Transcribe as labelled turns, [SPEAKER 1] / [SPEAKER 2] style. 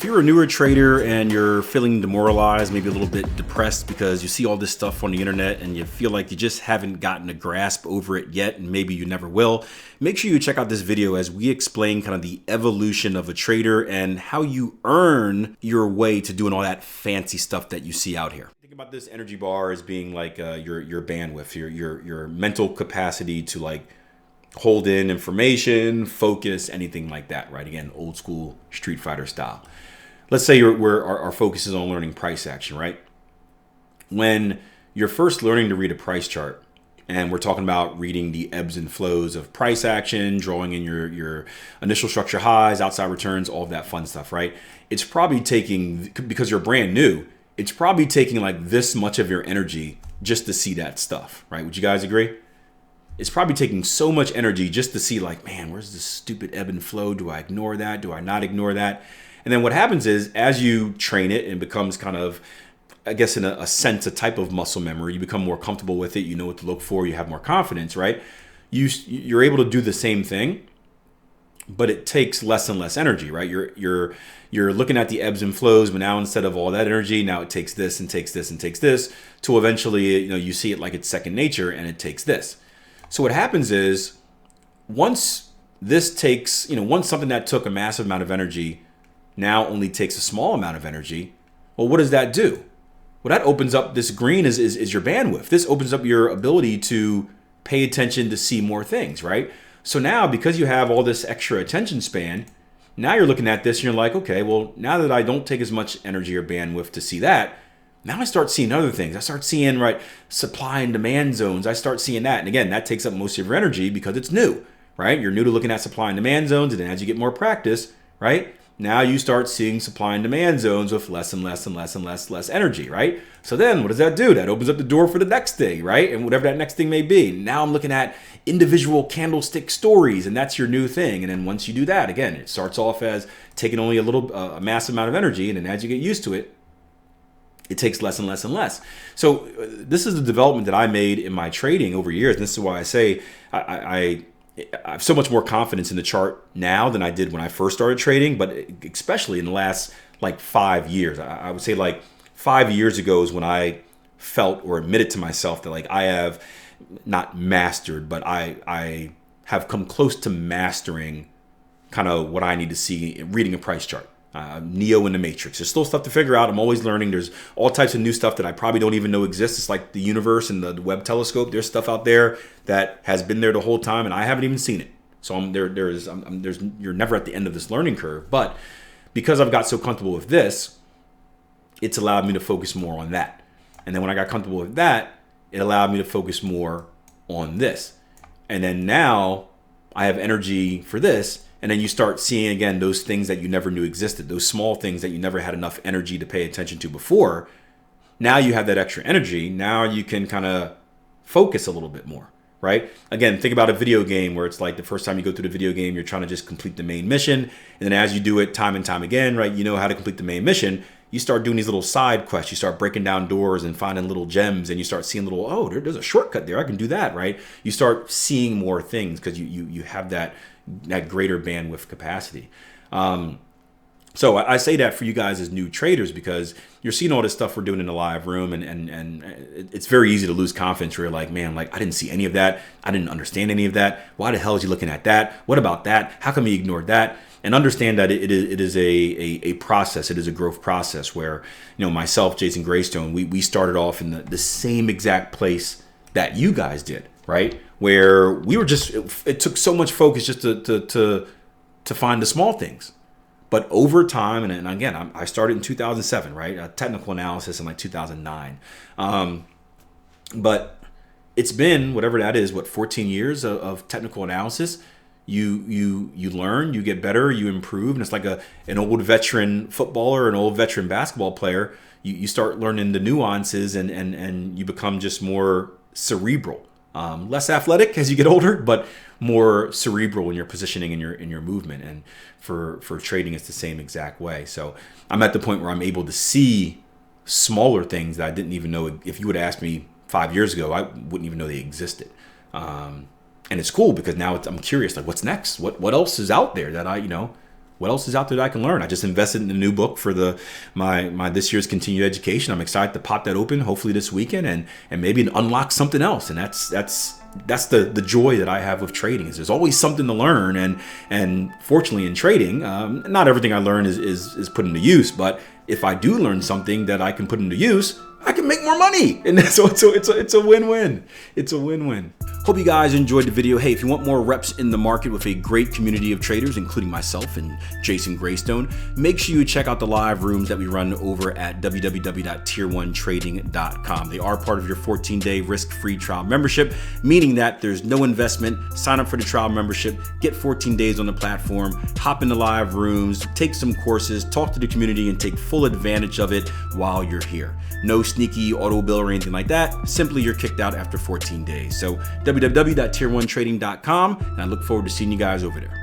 [SPEAKER 1] If you're a newer trader and you're feeling demoralized, maybe a little bit depressed because you see all this stuff on the internet and you feel like you just haven't gotten a grasp over it yet, and maybe you never will, make sure you check out this video as we explain kind of the evolution of a trader and how you earn your way to doing all that fancy stuff that you see out here. Think about this energy bar as being like your bandwidth, your mental capacity to like hold in information, focus, anything like that, right? Again, old school Street Fighter style. Let's say our focus is on learning price action, right? When you're first learning to read a price chart, and we're talking about reading the ebbs and flows of price action, drawing in your initial structure highs, outside returns, all of that fun stuff, right? It's probably taking, because you're brand new, it's probably taking like this much of your energy just to see that stuff, right? Would you guys agree? It's probably taking so much energy just to see like, man, where's this stupid ebb and flow? Do I ignore that? Do I not ignore that? And then what happens is, as you train it and becomes kind of, I guess in a sense, a type of muscle memory, you become more comfortable with it. You know what to look for. You have more confidence, right? You're able to do the same thing, but it takes less and less energy, right? You're looking at the ebbs and flows, but now instead of all that energy, now it takes this and takes this and takes this, to eventually, you see it like it's second nature and it takes this. So what happens is, once something that took a massive amount of energy now only takes a small amount of energy, well, what does that do? Well, that opens up, this green is your bandwidth. This opens up your ability to pay attention to see more things, right? So now, because you have all this extra attention span, now you're looking at this and you're like, okay, well, now that I don't take as much energy or bandwidth to see that, now I start seeing other things. I start seeing, right, supply and demand zones. I start seeing that. And again, that takes up most of your energy because it's new, right? You're new to looking at supply and demand zones. And then as you get more practice, right, now you start seeing supply and demand zones with less and less and less and less energy, right? So then what does that do? That opens up the door for the next thing, right? And whatever that next thing may be. Now I'm looking at individual candlestick stories, and that's your new thing. And then once you do that, again, it starts off as taking only a massive amount of energy. And then as you get used to it, it takes less and less and less. So this is the development that I made in my trading over years. And this is why I say I have so much more confidence in the chart now than I did when I first started trading, but especially in the last like 5 years. I would say like 5 years ago is when I felt or admitted to myself that like I have not mastered, but I have come close to mastering kind of what I need to see reading a price chart. Neo in the Matrix. There's still stuff to figure out. I'm always learning. There's all types of new stuff that I probably don't even know exists. It's like the universe and the Webb telescope. There's stuff out there that has been there the whole time, and I haven't even seen it. So you're never at the end of this learning curve. But because I've got so comfortable with this, it's allowed me to focus more on that. And then when I got comfortable with that, it allowed me to focus more on this. And then now I have energy for this. And then you start seeing, again, those things that you never knew existed, those small things that you never had enough energy to pay attention to before. Now you have that extra energy. Now you can kind of focus a little bit more, right? Again, think about a video game where it's like the first time you go through the video game, you're trying to just complete the main mission. And then as you do it time and time again, right, you know how to complete the main mission. You start doing these little side quests. You start breaking down doors and finding little gems, and you start seeing there's a shortcut there. I can do that, right? You start seeing more things because you have that greater bandwidth capacity. So I say that for you guys as new traders because you're seeing all this stuff we're doing in the live room, and it's very easy to lose confidence where you're like, man, like I didn't see any of that. I didn't understand any of that. Why the hell is he looking at that? What about that? How come he ignored that? And understand that it is a process. It is a growth process where, myself, Jason Greystone, we started off in the same exact place that you guys did, right? Where we were it took so much focus just to find the small things. But over time, and again, I started in 2007, right? Technical analysis in like 2009. But it's been, whatever that is, 14 years of technical analysis. You learn, you get better, you improve. And it's like an old veteran footballer, an old veteran basketball player. You start learning the nuances and you become just more cerebral. Less athletic as you get older, but more cerebral in your positioning and in your movement. And for trading, it's the same exact way. So I'm at the point where I'm able to see smaller things that I didn't even know. If you would have asked me 5 years ago, I wouldn't even know they existed. And it's cool because now I'm curious, like what's next? What else is out there that what else is out there that I can learn? I just invested in a new book for my this year's continued education. I'm excited to pop that open hopefully this weekend and maybe unlock something else. And that's the joy that I have with trading, is there's always something to learn. And fortunately in trading, not everything I learn is put into use, but if I do learn something that I can put into use, I can make more money. And so it's a win-win. It's a win-win. Hope you guys enjoyed the video. Hey, if you want more reps in the market with a great community of traders, including myself and Jason Greystone, make sure you check out the live rooms that we run over at www.tier1trading.com. They are part of your 14-day risk-free trial membership, meaning that there's no investment. Sign up for the trial membership, get 14 days on the platform, hop into live rooms, take some courses, talk to the community, and take full advantage of it while you're here. No sneaky auto bill or anything like that. Simply you're kicked out after 14 days. So www.tier1trading.com, and I look forward to seeing you guys over there.